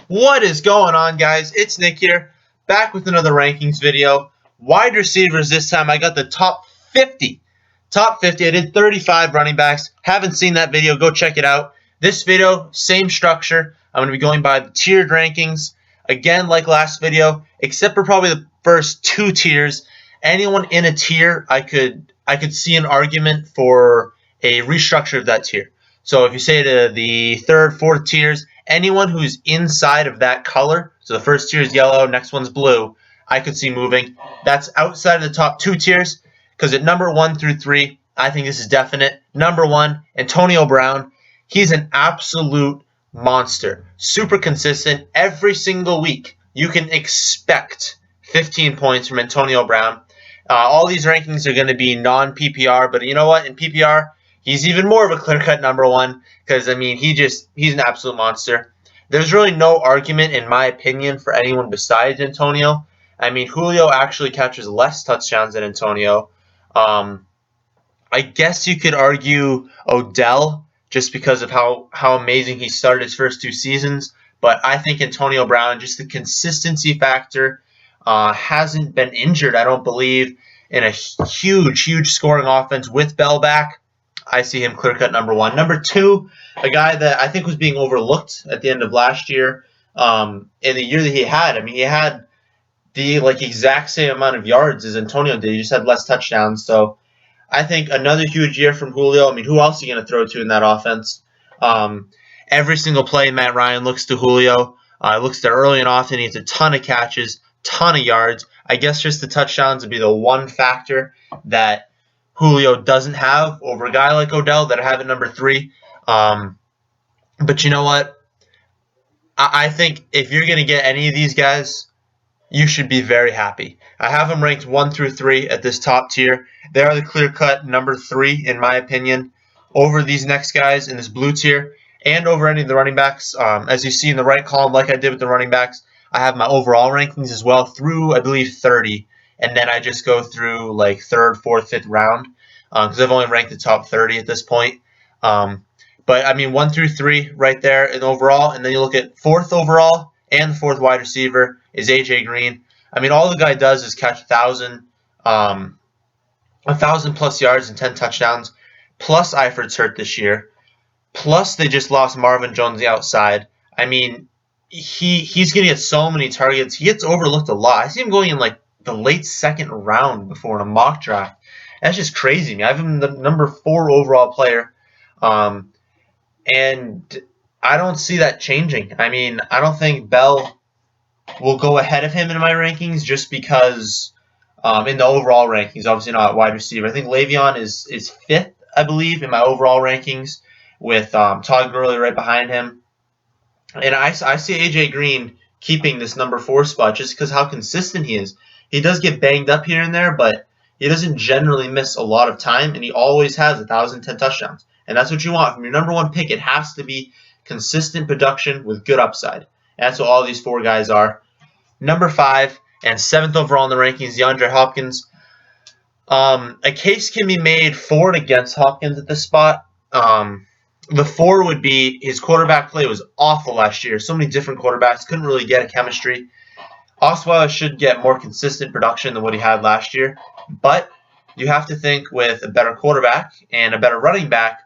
What is going on, guys? It's Nick here, back with another rankings video. Wide receivers this time. I got the top 50. Top 50. I did 35 running backs. Haven't seen that video, go check it out. This video, same structure. I'm going to be going by the tiered rankings. Again, like last video, except for probably the first two tiers. Anyone in a tier, I could see an argument for a restructure of that tier. So if you say to the third, fourth tiers, anyone who's inside of that color, so the first tier is yellow, next one's blue, I could see moving. That's outside of the top two tiers, because at number 1 through 3, I think this is definite. Number 1, Antonio Brown. He's an absolute monster. Super consistent. Every single week, you can expect 15 points from Antonio Brown. All these rankings are going to be non-PPR, but you know what? In PPR, he's even more of a clear-cut number 1 because, I mean, he's an absolute monster. There's really no argument, in my opinion, for anyone besides Antonio. I mean, Julio actually catches less touchdowns than Antonio. I guess you could argue Odell just because of how amazing he started his first two seasons. But I think Antonio Brown, just the consistency factor, hasn't been injured, I don't believe, in a huge scoring offense with Bell back. I see him clear-cut number 1. Number 2, a guy that I think was being overlooked at the end of last year, in the year that he had. I mean, he had the exact same amount of yards as Antonio did. He just had less touchdowns. So I think another huge year from Julio. I mean, who else are you going to throw to in that offense? Every single play, Matt Ryan looks to Julio. Looks there early and often. He has a ton of catches, ton of yards. I guess just the touchdowns would be the one factor that Julio doesn't have over a guy like Odell that I have at number 3. But you know what? I think if you're going to get any of these guys, you should be very happy. I have them ranked 1 through 3 at this top tier. They are the clear-cut number 3, in my opinion, over these next guys in this blue tier and over any of the running backs. As you see in the right column, like I did with the running backs, I have my overall rankings as well through, I believe, 30. And then I just go through like 3rd, 4th, 5th round because I've only ranked the top 30 at this point. But, I mean, 1 through 3 right there in overall. And then you look at 4th overall and the 4th wide receiver is A.J. Green. I mean, all the guy does is catch 1,000 plus yards and 10 touchdowns. Plus Eifert's hurt this year. Plus they just lost Marvin Jones the outside. I mean, he's going to get so many targets. He gets overlooked a lot. I see him going in like the late 2nd round before in a mock draft. That's just crazy. I have him the number 4 overall player. And I don't see that changing. I mean, I don't think Bell will go ahead of him in my rankings just because in the overall rankings, obviously not wide receiver. I think Le'Veon is 5th, I believe, in my overall rankings with Todd Gurley right behind him. And I see A.J. Green keeping this number 4 spot just because how consistent he is. He does get banged up here and there, but he doesn't generally miss a lot of time, and he always has 1,010 touchdowns. And that's what you want from your number 1 pick. It has to be consistent production with good upside. And that's what all these 4 guys are. Number 5 and 7th overall in the rankings, DeAndre Hopkins. A case can be made for and against Hopkins at this spot. The 4 would be his quarterback play was awful last year. So many different quarterbacks couldn't really get a chemistry. Osweiler should get more consistent production than what he had last year. But you have to think with a better quarterback and a better running back,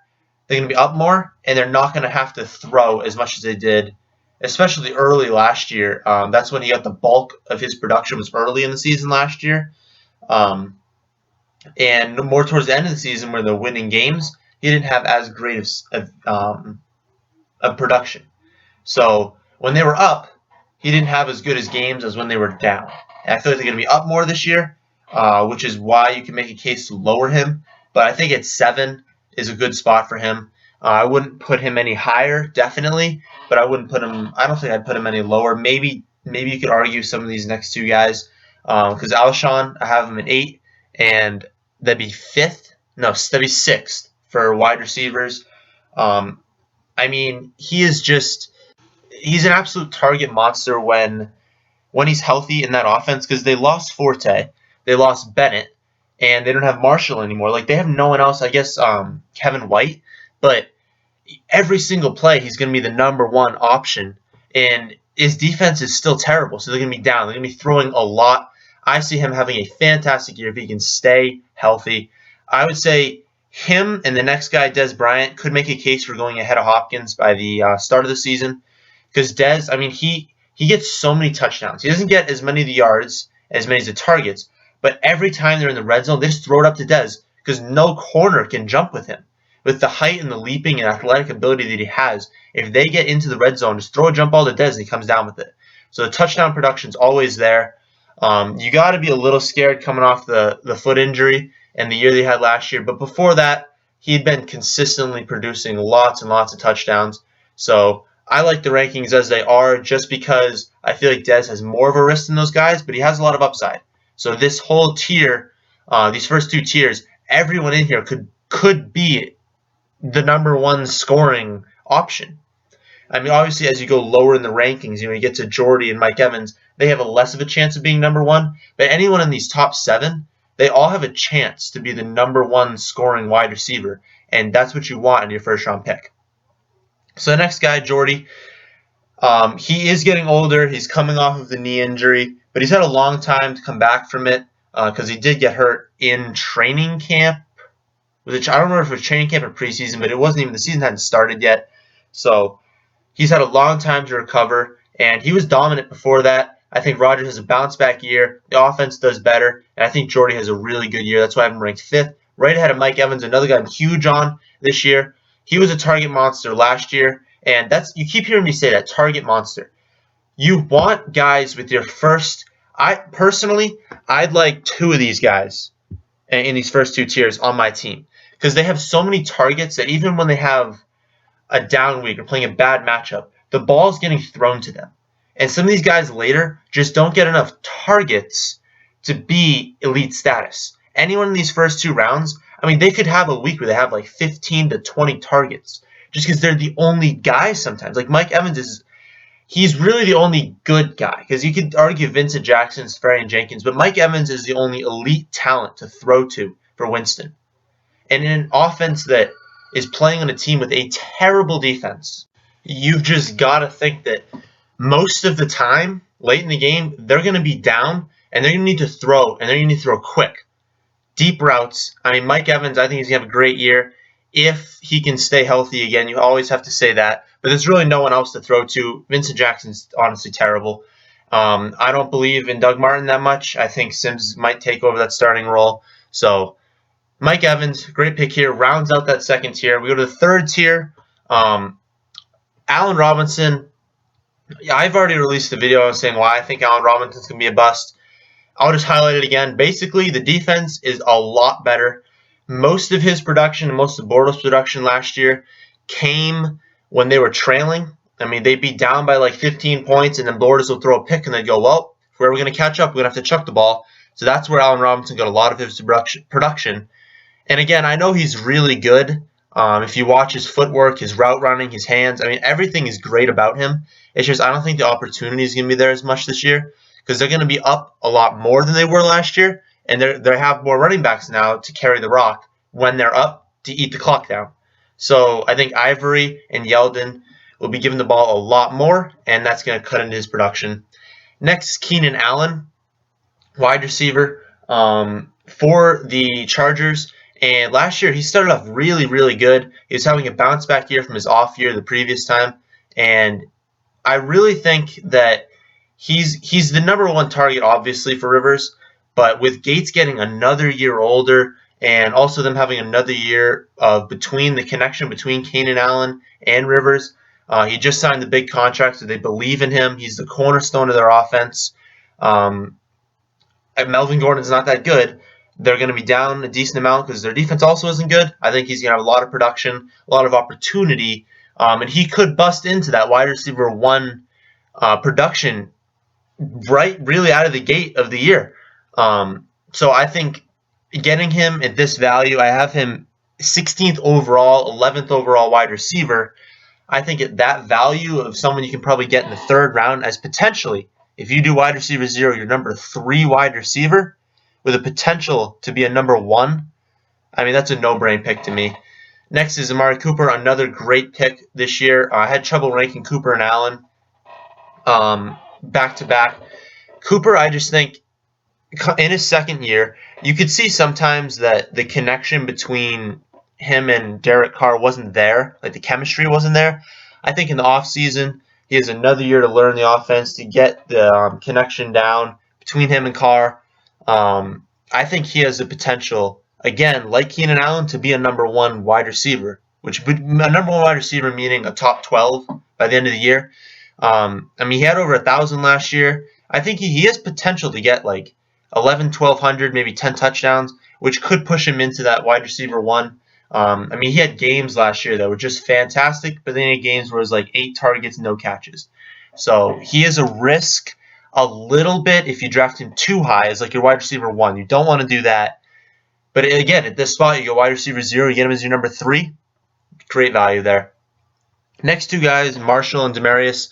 they're going to be up more, and they're not going to have to throw as much as they did, especially early last year. That's when he got the bulk of his production was early in the season last year. And more towards the end of the season where they're winning games, he didn't have as great of production. So when they were up, he didn't have as good as games as when they were down. And I feel like they're going to be up more this year, which is why you can make a case to lower him. But I think at 7 is a good spot for him. I wouldn't put him any higher, definitely, but I wouldn't put him. I don't think I'd put him any lower. Maybe you could argue some of these next 2 guys, because Alshon, I have him at 8, and that'd be 5th. No, that'd be 6th for wide receivers. I mean, he's an absolute target monster when he's healthy in that offense, because they lost Forte, they lost Bennett, and they don't have Marshall anymore. Like, they have no one else, I guess, Kevin White, but every single play he's going to be the number 1 option. and his defense is still terrible, so they're going to be down. They're going to be throwing a lot. I see him having a fantastic year if he can stay healthy. I would say him and the next guy, Dez Bryant, could make a case for going ahead of Hopkins by the start of the season. Because Dez, I mean, he gets so many touchdowns. He doesn't get as many of the yards, as many as the targets, but every time they're in the red zone, they just throw it up to Dez because no corner can jump with him. With the height and the leaping and athletic ability that he has, if they get into the red zone, just throw a jump ball to Dez and he comes down with it. So the touchdown production's always there. You got to be a little scared coming off the foot injury and the year they had last year. But before that, he'd been consistently producing lots and lots of touchdowns. So I like the rankings as they are just because I feel like Dez has more of a risk than those guys, but he has a lot of upside. So this whole tier, these first two tiers, everyone in here could be the number one scoring option. I mean, obviously, as you go lower in the rankings, you get to Jordy and Mike Evans, they have a less of a chance of being number one. But anyone in these top 7, they all have a chance to be the number one scoring wide receiver, and that's what you want in your first round pick. So the next guy, Jordy, he is getting older. He's coming off of the knee injury, but he's had a long time to come back from it because he did get hurt in training camp. Which I don't remember if it was training camp or preseason, but it wasn't even, the season hadn't started yet. So he's had a long time to recover, and he was dominant before that. I think Rodgers has a bounce-back year. The offense does better, and I think Jordy has a really good year. That's why I have him ranked 5th, right ahead of Mike Evans, another guy I'm huge on this year. He was a target monster last year, and you keep hearing me say that, target monster. You want guys with your first – I'd like 2 of these guys in these first 2 tiers on my team because they have so many targets that even when they have a down week or playing a bad matchup, the ball's getting thrown to them. And some of these guys later just don't get enough targets to be elite status. Anyone in these first 2 rounds, I mean, they could have a week where they have like 15 to 20 targets just because they're the only guy sometimes. Like Mike Evans he's really the only good guy because you could argue Vincent Jackson, Seferian-Jenkins, but Mike Evans is the only elite talent to throw to for Winston. And in an offense that is playing on a team with a terrible defense, you've just got to think that most of the time, late in the game, they're going to be down, and they're going to need to throw, and they're going to need to throw quick. Deep routes. I mean, Mike Evans, I think he's going to have a great year. If he can stay healthy again, you always have to say that. But there's really no one else to throw to. Vincent Jackson's honestly terrible. I don't believe in Doug Martin that much. I think Sims might take over that starting role. So Mike Evans, great pick here, rounds out that second tier. We go to the third tier. Allen Robinson. I've already released a video saying why I think Allen Robinson's going to be a bust. I'll just highlight it again. Basically, the defense is a lot better. Most of his production and most of Bortles' production last year came when they were trailing. I mean, they'd be down by like 15 points, and then Bortles will throw a pick, and they'd go, well, if we're ever going to catch up, we're going to have to chuck the ball. So that's where Allen Robinson got a lot of his production. And again, I know he's really good. If you watch his footwork, his route running, his hands, I mean, everything is great about him. It's just I don't think the opportunity is going to be there as much this year because they're going to be up a lot more than they were last year, and they have more running backs now to carry the rock when they're up to eat the clock down. So I think Ivory and Yeldon will be given the ball a lot more, and that's going to cut into his production. Next, Keenan Allen, wide receiver for the Chargers. And last year, he started off really, really good. He was having a bounce-back year from his off year the previous time. And I really think that he's the number one target, obviously, for Rivers. But with Gates getting another year older and also them having another year of the connection between Keenan Allen and Rivers, he just signed the big contract, so they believe in him. He's the cornerstone of their offense. Melvin Gordon's not that good. They're going to be down a decent amount because their defense also isn't good. I think he's going to have a lot of production, a lot of opportunity, and he could bust into that wide receiver 1 production really out of the gate of the year. So I think getting him at this value, I have him 16th overall, 11th overall wide receiver. I think at that value of someone you can probably get in the 3rd round as potentially, if you do wide receiver 0, your number 3 wide receiver, with a potential to be a number 1, I mean, that's a no-brain pick to me. Next is Amari Cooper, another great pick this year. I had trouble ranking Cooper and Allen. back to back. Cooper, I just think in his second year, you could see sometimes that the connection between him and Derek Carr wasn't there, like the chemistry wasn't there. I think in the offseason, he has another year to learn the offense, to get the connection down between him and Carr. I think he has the potential, again, like Keenan Allen, to be a number one wide receiver, which would a number one wide receiver meaning a top 12 by the end of the year. He had over 1,000 last year. I think he has potential to get like 11, 1,200, maybe 10 touchdowns, which could push him into that wide receiver one. He had games last year that were just fantastic, but then he had games where it was like 8 targets, no catches. So he is a risk a little bit if you draft him too high as like your wide receiver one. You don't want to do that. But again, at this spot, you go wide receiver 0, you get him as your number 3. Great value there. Next two guys, Marshall and Demaryius,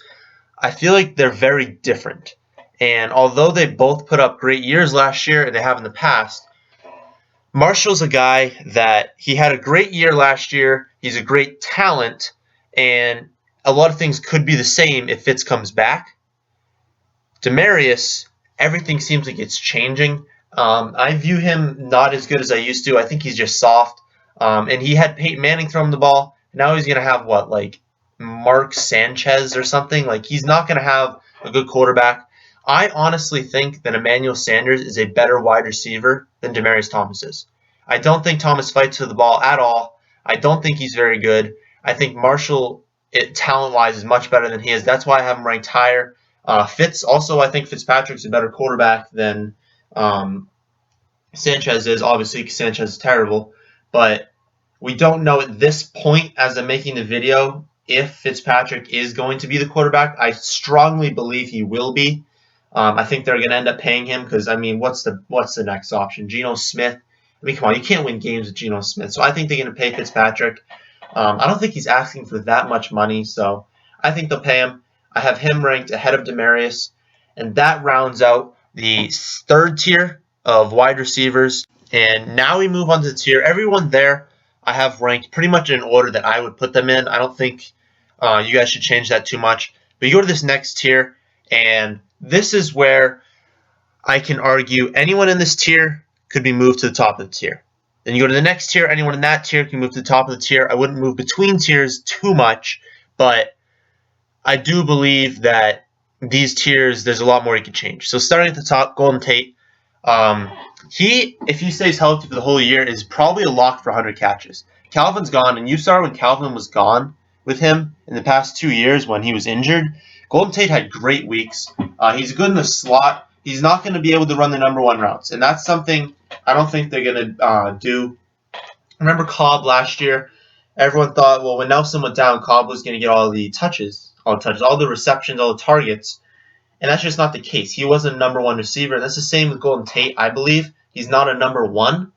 I feel like they're very different. And although they both put up great years last year, and they have in the past, Marshall's a guy that he had a great year last year. He's a great talent, and a lot of things could be the same if Fitz comes back. Demaryius, everything seems like it's changing. I view him not as good as I used to. I think he's just soft. And he had Peyton Manning throw him the ball. Now he's going to have like Mark Sanchez or something. Like, he's not going to have a good quarterback. I honestly think that Emmanuel Sanders is a better wide receiver than Demaryius Thomas is. I don't think Thomas fights for the ball at all. I don't think he's very good. I think Marshall, talent-wise, is much better than he is. That's why I have him ranked higher. Fitz, also, I think Fitzpatrick's a better quarterback than Sanchez is. Obviously, Sanchez is terrible. But we don't know at this point, as I'm making the video, if Fitzpatrick is going to be the quarterback. I strongly believe he will be. I think they're going to end up paying him because, what's the next option? Geno Smith. Come on, you can't win games with Geno Smith. So I think they're going to pay Fitzpatrick. I don't think he's asking for that much money, so I think they'll pay him. I have him ranked ahead of Demaryius, and that rounds out the third tier of wide receivers. And now we move on to the tier. Everyone there I have ranked pretty much in order that I would put them in. I don't think you guys should change that too much. But you go to this next tier, and this is where I can argue anyone in this tier could be moved to the top of the tier. Then you go to the next tier, anyone in that tier can move to the top of the tier. I wouldn't move between tiers too much, but I do believe that these tiers, there's a lot more you can change. So starting at the top, Golden Tate. If he stays healthy for the whole year, is probably a lock for 100 catches. Calvin's gone, and you saw when Calvin was gone with him in the past 2 years when he was injured. Golden Tate had great weeks. He's good in the slot. He's not going to be able to run the number one routes, and that's something I don't think they're going to do. Remember Cobb last year? Everyone thought, well, when Nelson went down, Cobb was going to get all the touches, all the receptions, all the targets, and that's just not the case. He wasn't a number one receiver. That's the same with Golden Tate, I believe. He's not a number one,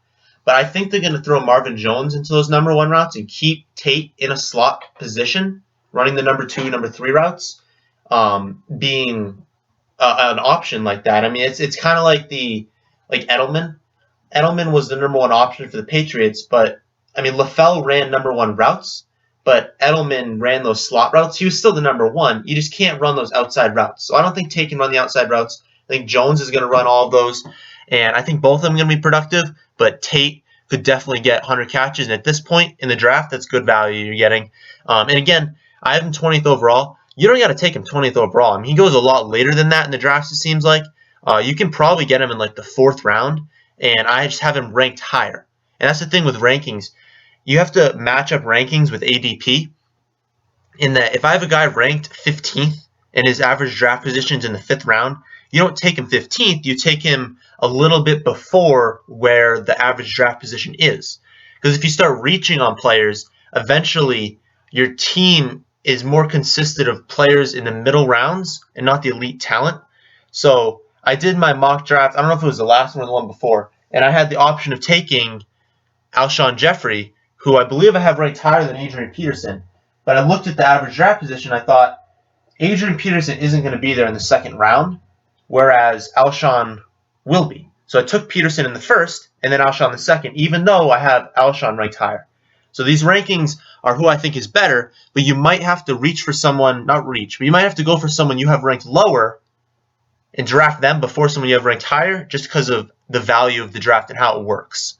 but I think they're going to throw Marvin Jones into those number one routes and keep Tate in a slot position, running the number 2, number 3 routes, being an option like that. It's kind of like Edelman. Edelman was the number one option for the Patriots, but LaFell ran number 1 routes, but Edelman ran those slot routes. He was still the number 1. You just can't run those outside routes. So I don't think Tate can run the outside routes. I think Jones is going to run all of those, and I think both of them are going to be productive, but Tate could definitely get 100 catches, and at this point in the draft, that's good value you're getting. And again, I have him 20th overall. You don't got to take him 20th overall. He goes a lot later than that in the drafts, it seems like. You can probably get him in like the 4th round, and I just have him ranked higher. And that's the thing with rankings. You have to match up rankings with ADP, in that if I have a guy ranked 15th and his average draft position is in the 5th round, you don't take him 15th, you take him a little bit before where the average draft position is. Because if you start reaching on players, eventually your team is more consistent of players in the middle rounds and not the elite talent. So I did my mock draft, I don't know if it was the last one or the one before, and I had the option of taking Alshon Jeffrey, who I believe I have ranked higher than Adrian Peterson. But I looked at the average draft position, I thought Adrian Peterson isn't going to be there in the 2nd round, whereas Alshon will be. So I took Peterson in the 1st and then Alshon in the 2nd, even though I have Alshon ranked higher. So these rankings are who I think is better, but you might have to reach for someone, not reach, but you might have to go for someone you have ranked lower and draft them before someone you have ranked higher just because of the value of the draft and how it works.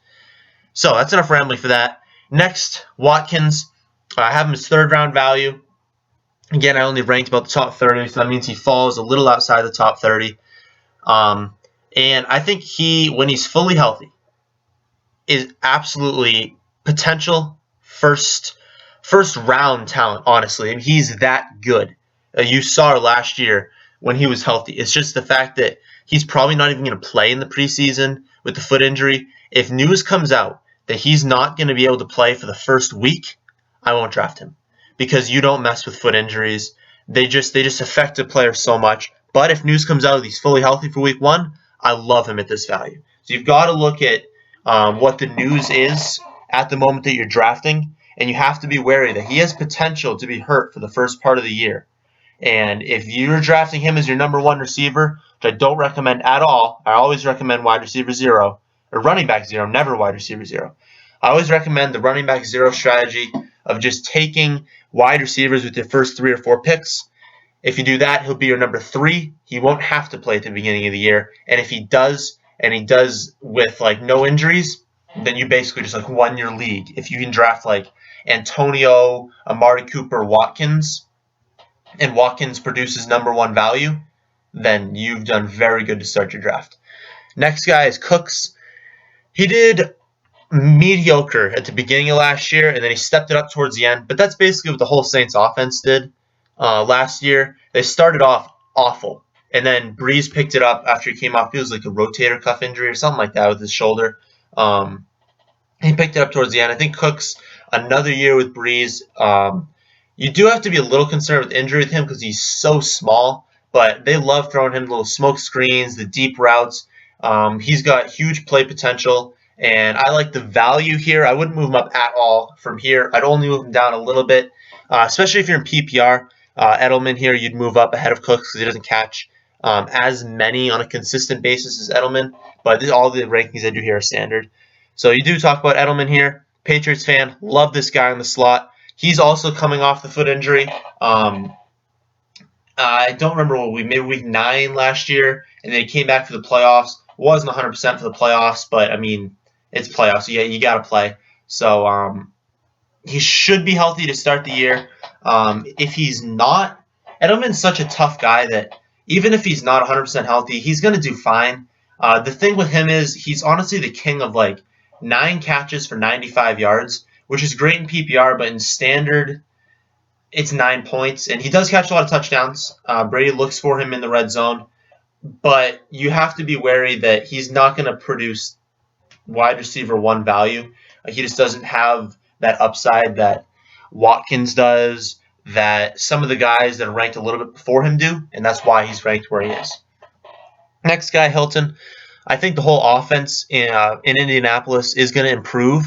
So that's enough rambling for that. Next, Watkins. I have him as third round value. Again, I only ranked about the top 30, so that means he falls a little outside the top 30. And I think when he's fully healthy, is absolutely potential first round talent, honestly. And he's that good. You saw last year when he was healthy. It's just the fact that he's probably not even going to play in the preseason with the foot injury. If news comes out that he's not going to be able to play for the first week, I won't draft him because you don't mess with foot injuries. They just affect a player so much. But if news comes out that he's fully healthy for week 1, I love him at this value. So you've got to look at what the news is at the moment that you're drafting, and you have to be wary that he has potential to be hurt for the first part of the year. And if you're drafting him as your number 1 receiver, which I don't recommend at all, I always recommend wide receiver 0, or running back 0, never wide receiver 0. I always recommend the running back 0 strategy of just taking wide receivers with your first 3 or 4 picks. If you do that, he'll be your number 3. He won't have to play at the beginning of the year. And if he does, and he does with like no injuries, then you basically just like won your league. If you can draft like Antonio, Amari Cooper, Watkins, and Watkins produces number 1 value, then you've done very good to start your draft. Next guy is Cooks. He did mediocre at the beginning of last year, and then he stepped it up towards the end. But that's basically what the whole Saints offense did last year. They started off awful, and then Breeze picked it up after he came off. It was like a rotator cuff injury or something like that with his shoulder. He picked it up towards the end. I think Cooks, another year with Breeze. You do have to be a little concerned with injury with him because he's so small, but they love throwing him little smoke screens, the deep routes. He's got huge play potential, and I like the value here. I wouldn't move him up at all from here. I'd only move him down a little bit, especially if you're in PPR. Edelman here, you'd move up ahead of Cooks because he doesn't catch as many on a consistent basis as Edelman, but all the rankings I do here are standard. So you do talk about Edelman here. Patriots fan, love this guy in the slot. He's also coming off the foot injury. I don't remember maybe week 9 last year, and then he came back for the playoffs. Wasn't 100% for the playoffs, but I mean, it's playoffs. So you got to play. So he should be healthy to start the year. If he's not, Edelman's such a tough guy that even if he's not 100% healthy, he's going to do fine. The thing with him is he's honestly the king of like 9 catches for 95 yards, which is great in PPR, but in standard, it's 9 points. And he does catch a lot of touchdowns. Brady looks for him in the red zone. But you have to be wary that he's not going to produce wide receiver 1 value. He just doesn't have that upside that Watkins does, that some of the guys that are ranked a little bit before him do, and that's why he's ranked where he is. Next guy, Hilton. I think the whole offense in Indianapolis is going to improve.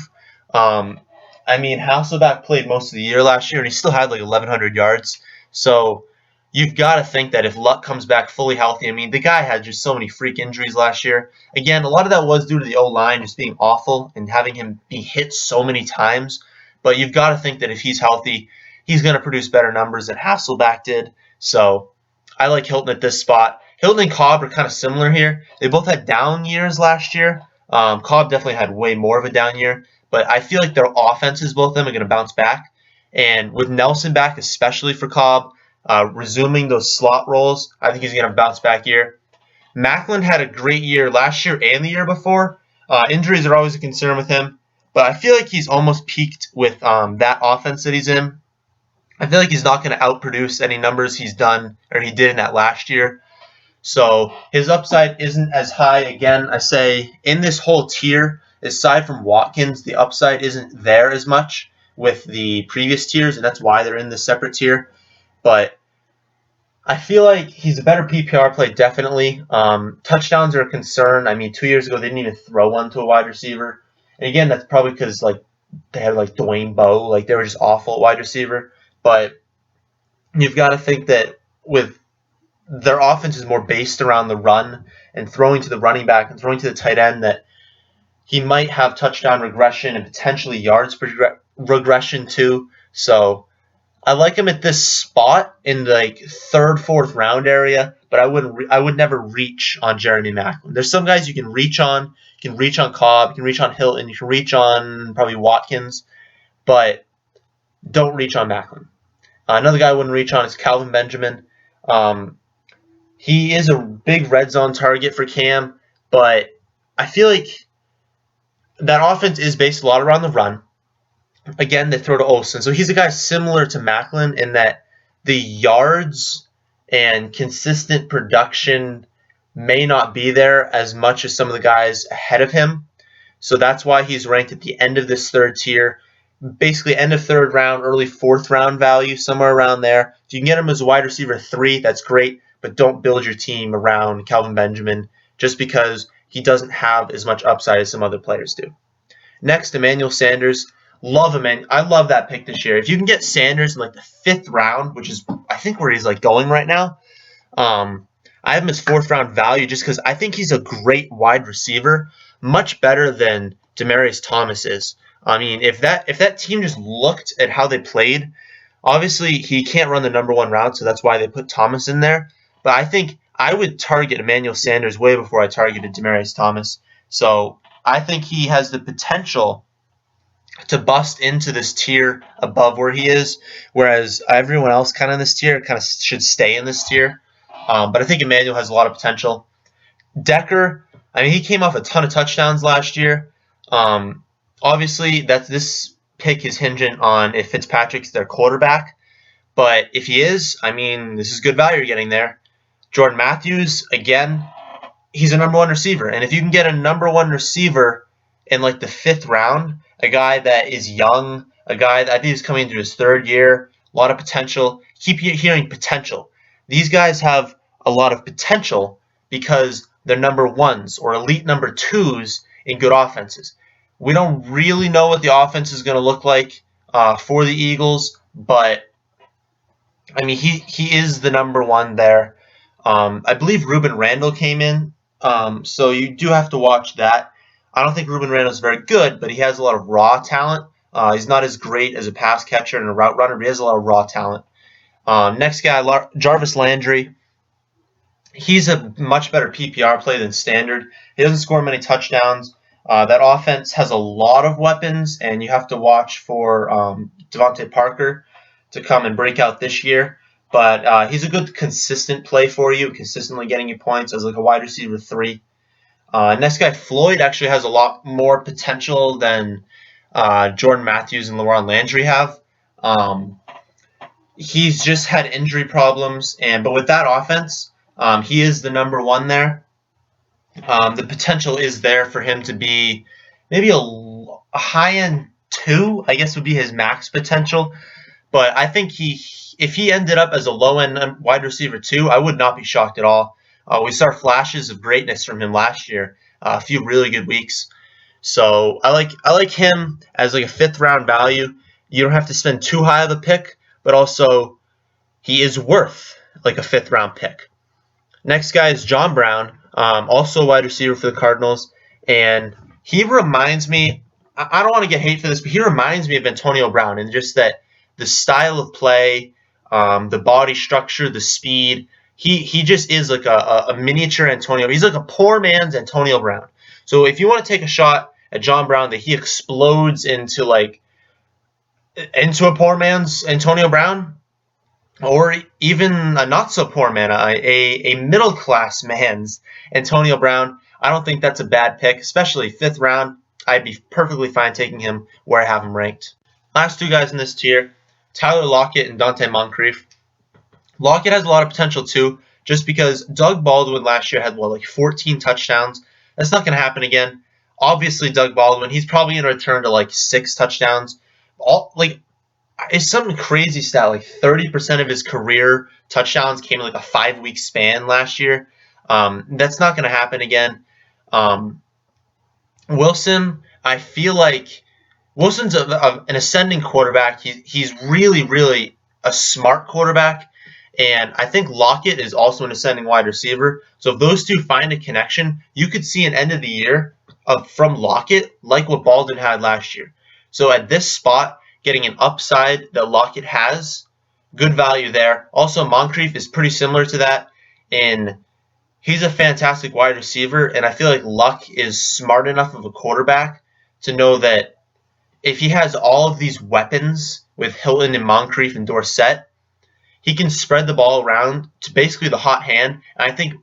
I mean, Hasselbeck played most of the year last year, and he still had like 1,100 yards. So you've got to think that if Luck comes back fully healthy, I mean, the guy had just so many freak injuries last year. Again, a lot of that was due to the O-line just being awful and having him be hit so many times. But you've got to think that if he's healthy, he's going to produce better numbers than Hasselbeck did. So I like Hilton at this spot. Hilton and Cobb are kind of similar here. They both had down years last year. Cobb definitely had way more of a down year. But I feel like their offenses, both of them, are going to bounce back. And with Nelson back, especially for Cobb, resuming those slot roles, I think he's going to bounce back year. Macklin had a great year last year and the year before. Injuries are always a concern with him. But I feel like he's almost peaked with that offense that he's in. I feel like he's not going to outproduce any numbers he did in that last year. So his upside isn't as high. Again, I say in this whole tier, aside from Watkins, the upside isn't there as much with the previous tiers, and that's why they're in this separate tier. But I feel like he's a better PPR play, definitely. Touchdowns are a concern. I mean, 2 years ago, they didn't even throw one to a wide receiver. And again, that's probably because like they had like Dwayne Bowe, like they were just awful at wide receiver. But you've got to think that with their offense is more based around the run and throwing to the running back and throwing to the tight end, that he might have touchdown regression and potentially yards regression too. So I like him at this spot in the like third, fourth round area, but I would never reach on Jeremy Maclin. There's some guys you can reach on. You can reach on Cobb, you can reach on Hilton, you can reach on probably Watkins, but don't reach on Maclin. Another guy I wouldn't reach on is Calvin Benjamin. He is a big red zone target for Cam, but I feel like that offense is based a lot around the run. Again, they throw to Olsen. So he's a guy similar to Maclin in that the yards and consistent production may not be there as much as some of the guys ahead of him. So that's why he's ranked at the end of this third tier. Basically, end of third round, early fourth round value, somewhere around there. If you can get him as a wide receiver 3, that's great. But don't build your team around Calvin Benjamin just because he doesn't have as much upside as some other players do. Next, Emmanuel Sanders. I love that pick this year. If you can get Sanders in like the 5th round, which is I think where he's like going right now, I have him as 4th round value just because I think he's a great wide receiver, much better than Demaryius Thomas is. I mean, if that team just looked at how they played, obviously he can't run the number 1 route, so that's why they put Thomas in there. But I think I would target Emmanuel Sanders way before I targeted Demaryius Thomas. So I think he has the potential to bust into this tier above where he is, whereas everyone else kind of in this tier kind of should stay in this tier. But I think Emmanuel has a lot of potential. Decker, I mean, he came off a ton of touchdowns last year. Obviously, this pick is hinging on if Fitzpatrick's their quarterback. But if he is, I mean, this is good value you're getting there. Jordan Matthews, again, he's a number 1 receiver. And if you can get a number 1 receiver in like the 5th round, a guy that is young, a guy that I think is coming into his 3rd year, a lot of potential. Keep hearing potential. These guys have a lot of potential because they're number 1s or elite number 2s in good offenses. We don't really know what the offense is going to look like for the Eagles, but I mean, he is the number 1 there. I believe Ruben Randall came in, so you do have to watch that. I don't think Ruben Randall is very good, but he has a lot of raw talent. He's not as great as a pass catcher and a route runner, but he has a lot of raw talent. Next guy, Jarvis Landry. He's a much better PPR play than standard. He doesn't score many touchdowns. That offense has a lot of weapons, and you have to watch for Devontae Parker to come and break out this year. But he's a good consistent play for you, consistently getting you points as like a wide receiver 3. Next guy, Floyd, actually has a lot more potential than Jordan Matthews and LaRon Landry have. He's just had injury problems, but with that offense, he is the number 1 there. The potential is there for him to be maybe a high-end 2, I guess would be his max potential. But I think if he ended up as a low-end wide receiver 2, I would not be shocked at all. We saw flashes of greatness from him last year, a few really good weeks. So I like him as like a 5th round value. You don't have to spend too high of a pick, but also he is worth like a 5th round pick. Next guy is John Brown, also a wide receiver for the Cardinals, and he reminds me. I don't want to get hate for this, but he reminds me of Antonio Brown, and just that the style of play, the body structure, the speed. He just is like a miniature Antonio. He's like a poor man's Antonio Brown. So if you want to take a shot at John Brown that he explodes into a poor man's Antonio Brown, or even a not so poor man, a middle class man's Antonio Brown, I don't think that's a bad pick, especially 5th round. I'd be perfectly fine taking him where I have him ranked. Last 2 guys in this tier, Tyler Lockett and Dante Moncrief. Lockett has a lot of potential too, just because Doug Baldwin last year had, 14 touchdowns. That's not going to happen again. Obviously, Doug Baldwin, he's probably going to return to 6 touchdowns. It's some crazy stat, 30% of his career touchdowns came in a 5-week span last year. That's not going to happen again. Wilson, I feel like Wilson's an ascending quarterback. He's really, really a smart quarterback. And I think Lockett is also an ascending wide receiver. So if those two find a connection, you could see an end of the year from Lockett like what Baldwin had last year. So at this spot, getting an upside that Lockett has. Good value there. Also, Moncrief is pretty similar to that, and he's a fantastic wide receiver, and I feel like Luck is smart enough of a quarterback to know that if he has all of these weapons with Hilton and Moncrief and Dorsett, he can spread the ball around to basically the hot hand. And I think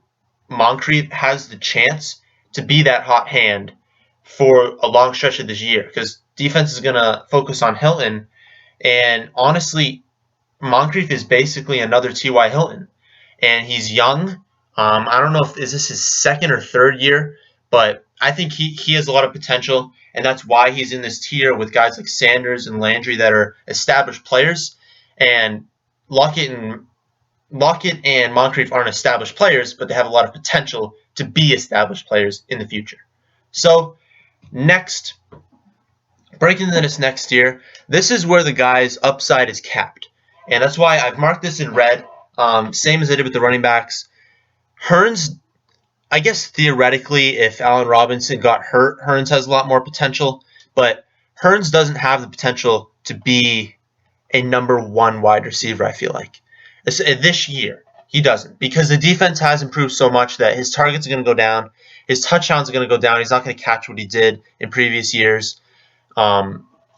Moncrief has the chance to be that hot hand for a long stretch of this year because defense is going to focus on Hilton. And honestly, Moncrief is basically another T.Y. Hilton. And he's young. I don't know if is this his second or third year, but I think he has a lot of potential, and that's why he's in this tier with guys like Sanders and Landry that are established players. And Lockett and Moncrief aren't established players, but they have a lot of potential to be established players in the future. So next, breaking into this next tier, this is where the guy's upside is capped. And that's why I've marked this in red, same as I did with the running backs. Hearns, I guess theoretically, if Allen Robinson got hurt, Hearns has a lot more potential, but Hearns doesn't have the potential to be a number one wide receiver, I feel like. This year, he doesn't, because the defense has improved so much that his targets are going to go down, his touchdowns are going to go down, he's not going to catch what he did in previous years.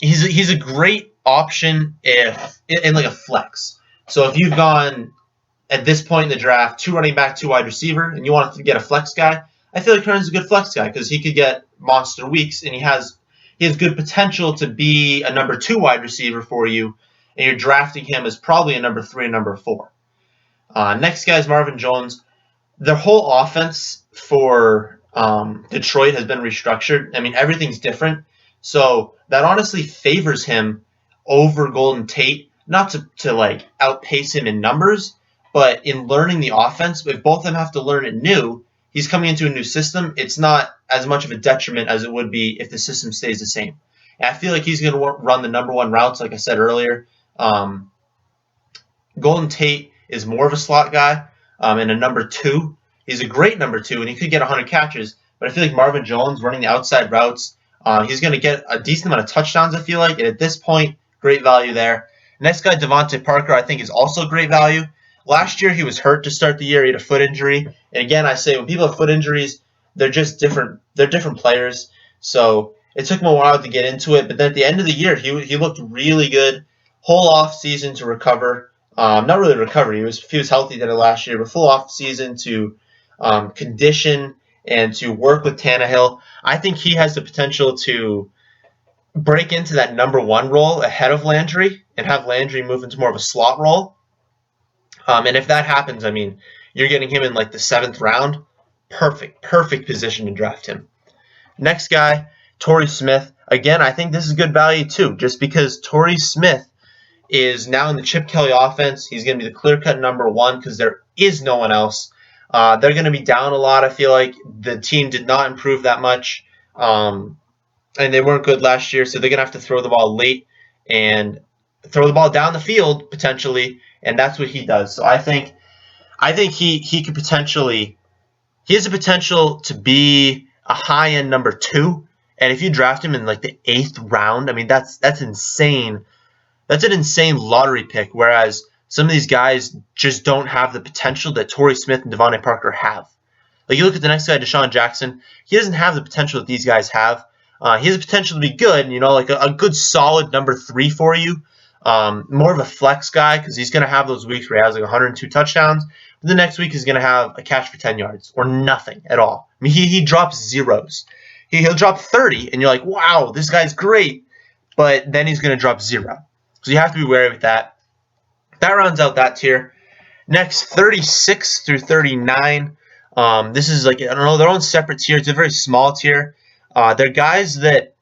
He's a great option if in like a flex. So if you've gone at this point in the draft 2 running back, 2 wide receiver, and you want to get a flex guy, I feel like Hearns is a good flex guy because he could get monster weeks and he has good potential to be a number 2 wide receiver for you, and you're drafting him as probably a number 3 and number 4. Next guy is Marvin Jones. Their whole offense for Detroit has been restructured. I mean, everything's different. So that honestly favors him over Golden Tate, not to like outpace him in numbers, but in learning the offense. If both of them have to learn it new, he's coming into a new system. It's not as much of a detriment as it would be if the system stays the same. And I feel like he's going to run the number 1 routes, like I said earlier. Golden Tate is more of a slot guy and a number 2. He's a great number 2, and he could get 100 catches. But I feel like Marvin Jones running the outside routes, he's going to get a decent amount of touchdowns, I feel like. And at this point, great value there. Next guy, Devontae Parker, I think is also great value. Last year, he was hurt to start the year. He had a foot injury. And again, I say when people have foot injuries, they're just different. They're different players. So it took him a while to get into it. But then at the end of the year, he looked really good. Whole off season to recover. Not really recover. He was healthy than last year, but full off season to condition and to work with Tannehill. I think he has the potential to break into that number 1 role ahead of Landry and have Landry move into more of a slot role. And if that happens, I mean, you're getting him in like the 7th round. Perfect position to draft him. Next guy, Torrey Smith. Again, I think this is good value too, just because Torrey Smith is now in the Chip Kelly offense. He's going to be the clear-cut number 1 because there is no one else. They're going to be down a lot. I feel like the team did not improve that much, and they weren't good last year, so they're going to have to throw the ball late and throw the ball down the field potentially, and that's what he does. So I think he could potentially – he has the potential to be a high-end number 2, and if you draft him in like the 8th round, I mean, that's insane. That's an insane lottery pick, whereas some of these guys just don't have the potential that Torrey Smith and Devontae Parker have. Like you look at the next guy, Deshaun Jackson, he doesn't have the potential that these guys have. He has the potential to be good, like a good solid number 3 for you. More of a flex guy because he's going to have those weeks where he has like 102 touchdowns. But the next week he's going to have a catch for 10 yards or nothing at all. I mean, he drops zeros. He'll drop 30, and you're like, wow, this guy's great. But then he's going to drop 0. So you have to be wary with that. That rounds out that tier. Next, 36 through 39. This is like, I don't know, their own separate tier. It's a very small tier. They're guys that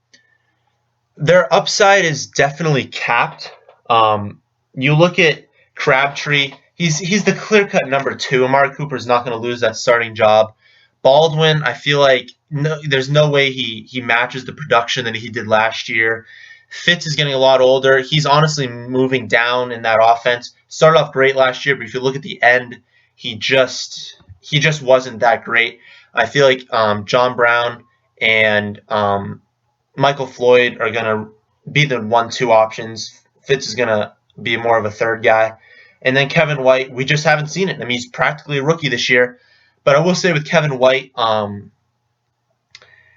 their upside is definitely capped. You look at Crabtree. He's the clear-cut number 2. Amari Cooper's not going to lose that starting job. Baldwin, I feel like there's no way he matches the production that he did last year. Fitz is getting a lot older. He's honestly moving down in that offense. Started off great last year, but if you look at the end, he just wasn't that great. I feel like John Brown and Michael Floyd are going to be the 1-2 options. Fitz is going to be more of a third guy. And then Kevin White, we just haven't seen it. I mean, he's practically a rookie this year. But I will say with Kevin White,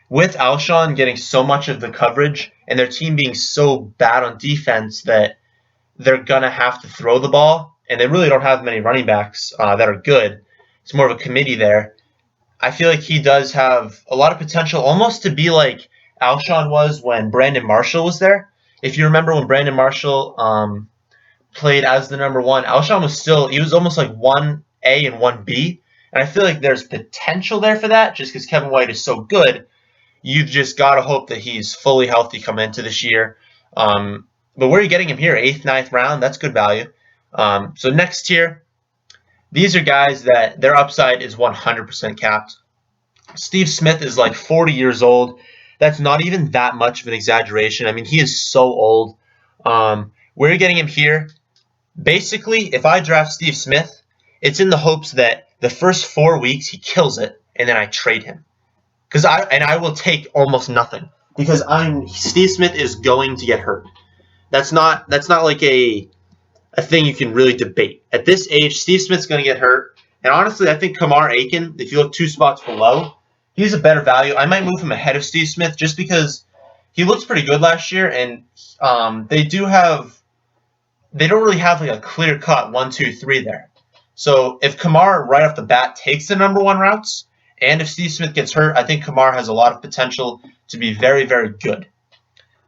with Alshon getting so much of the coverage and their team being so bad on defense that they're going to have to throw the ball, and they really don't have many running backs that are good. It's more of a committee there. I feel like he does have a lot of potential, almost to be like Alshon was when Brandon Marshall was there. If you remember when Brandon Marshall played as the number 1, Alshon he was almost like 1A and 1B. And I feel like there's potential there for that just because Kevin White is so good. You've just got to hope that he's fully healthy coming into this year. But where are you getting him here? 8th, 9th round? That's good value. So next tier, these are guys that their upside is 100% capped. Steve Smith is like 40 years old. That's not even that much of an exaggeration. I mean, he is so old. Where are you getting him here? Basically, if I draft Steve Smith, it's in the hopes that the first 4 weeks he kills it, and then I trade him. I will take almost nothing because Steve Smith is going to get hurt. That's not like a thing you can really debate. At this age, Steve Smith's going to get hurt. And honestly, I think Kamar Aiken, if you look 2 spots below, he's a better value. I might move him ahead of Steve Smith just because he looked pretty good last year, and they don't really have like a clear-cut 1, 2, 3 there. So if Kamar right off the bat takes the number 1 routes, and if Steve Smith gets hurt, I think Kamar has a lot of potential to be very, very good.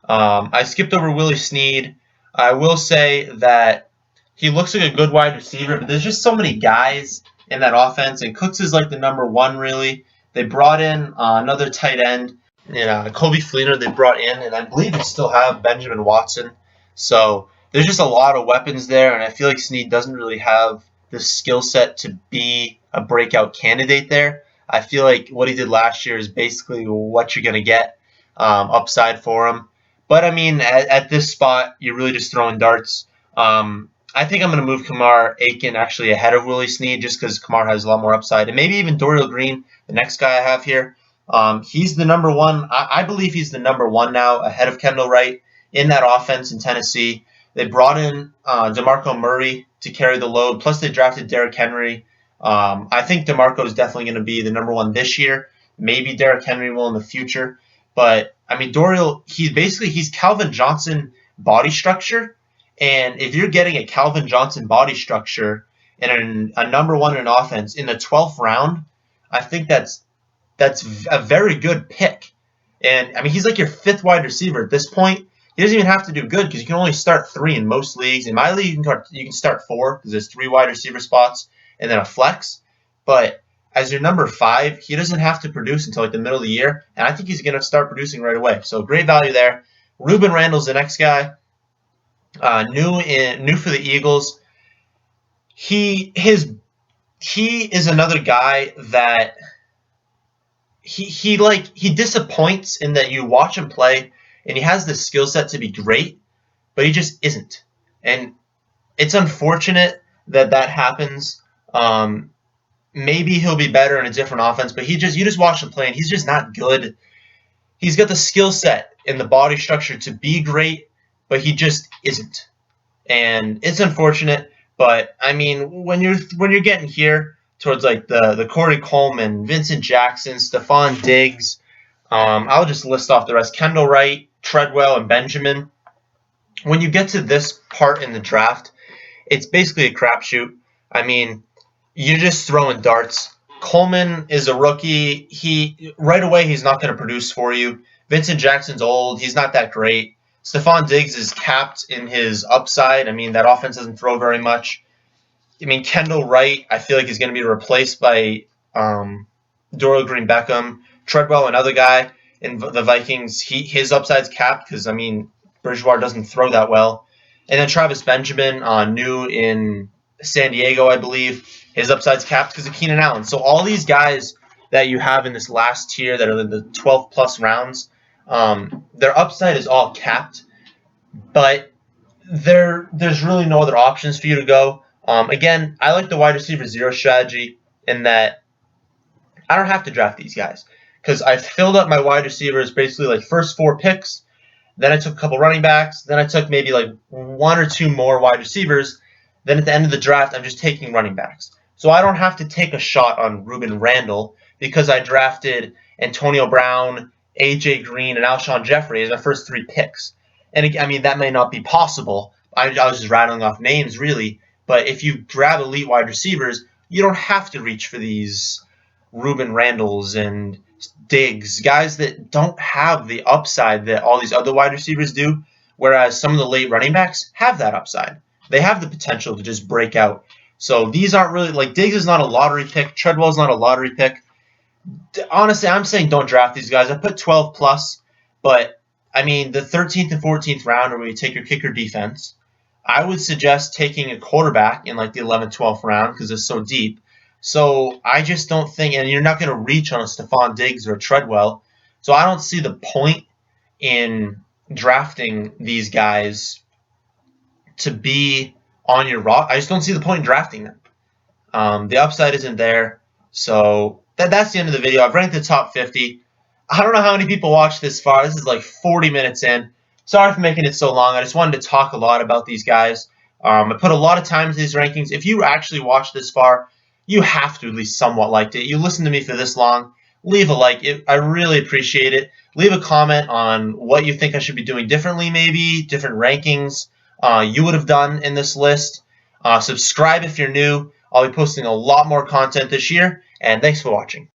I skipped over Willie Snead. I will say that he looks like a good wide receiver, but there's just so many guys in that offense, and Cooks is like the number 1, really. They brought in another tight end, Kobe Fleener they brought in, and I believe they still have Benjamin Watson. So there's just a lot of weapons there, and I feel like Snead doesn't really have the skill set to be a breakout candidate there. I feel like what he did last year is basically what you're going to get upside for him. But, I mean, at this spot, you're really just throwing darts. I think I'm going to move Kamar Aiken actually ahead of Willie Snead just because Kamar has a lot more upside. And maybe even Dorial Green, the next guy I have here. He's the number 1. I believe he's the number 1 now ahead of Kendall Wright in that offense in Tennessee. They brought in DeMarco Murray to carry the load, plus they drafted Derrick Henry. I think DeMarco is definitely going to be the number 1 this year. Maybe Derrick Henry will in the future. But, I mean, Dorial, he's Calvin Johnson body structure. And if you're getting a Calvin Johnson body structure and a number 1 in offense in the 12th round, I think that's a very good pick. And, I mean, he's like your 5th wide receiver at this point. He doesn't even have to do good because you can only start 3 in most leagues. In my league, you can start 4 because there's 3 wide receiver spots and then a flex. But as your number 5, he doesn't have to produce until like the middle of the year, and I think he's going to start producing right away. So great value there. Ruben Randall's the next guy, new for the Eagles. He is another guy that he disappoints in that you watch him play, and he has the skill set to be great, but he just isn't. And it's unfortunate that happens. Maybe he'll be better in a different offense, but you just watch him play, and he's just not good. He's got the skill set and the body structure to be great, but he just isn't. And it's unfortunate, but I mean, when you're getting here towards like the Corey Coleman, Vincent Jackson, Stephon Diggs, I'll just list off the rest: Kendall Wright, Treadwell, and Benjamin. When you get to this part in the draft, it's basically a crapshoot. I mean, you're just throwing darts. Coleman is a rookie. Right away, he's not going to produce for you. Vincent Jackson's old. He's not that great. Stephon Diggs is capped in his upside. I mean, that offense doesn't throw very much. I mean, Kendall Wright, I feel like he's going to be replaced by Dorial Green-Beckham. Treadwell, another guy in the Vikings, his upside's capped because, I mean, Bridgewater doesn't throw that well. And then Travis Benjamin, new in San Diego, I believe. His upside's capped because of Keenan Allen. So all these guys that you have in this last tier that are in the 12-plus rounds, their upside is all capped. But there's really no other options for you to go. Again, I like the wide receiver 0 strategy in that I don't have to draft these guys because I've filled up my wide receivers basically like first 4 picks. Then I took a couple running backs. Then I took maybe like 1 or 2 more wide receivers. Then at the end of the draft, I'm just taking running backs. So I don't have to take a shot on Ruben Randle because I drafted Antonio Brown, A.J. Green, and Alshon Jeffrey as my first 3 picks. And I mean, that may not be possible. I was just rattling off names, really. But if you grab elite wide receivers, you don't have to reach for these Ruben Randles and Diggs, guys that don't have the upside that all these other wide receivers do, whereas some of the late running backs have that upside. They have the potential to just break out. So these aren't really, like, Diggs is not a lottery pick. Treadwell's not a lottery pick. Honestly, I'm saying don't draft these guys. I put 12 plus, but I mean, the 13th and 14th round where you take your kicker defense, I would suggest taking a quarterback in like the 11th, 12th round because it's so deep. So I just don't think, and you're not going to reach on a Stephon Diggs or a Treadwell. So I don't see the point in drafting these guys to be on your roster. I just don't see the point in drafting them. The upside isn't there. So that's the end of the video. I've ranked the top 50. I don't know how many people watched this far. This is like 40 minutes in. Sorry for making it so long. I just wanted to talk a lot about these guys. I put a lot of time into these rankings. If you actually watched this far, you have to at least somewhat liked it. You listened to me for this long. Leave a like. I really appreciate it. Leave a comment on what you think I should be doing differently, maybe different rankings you would have done in this list. Subscribe if you're new. I'll be posting a lot more content this year, and thanks for watching.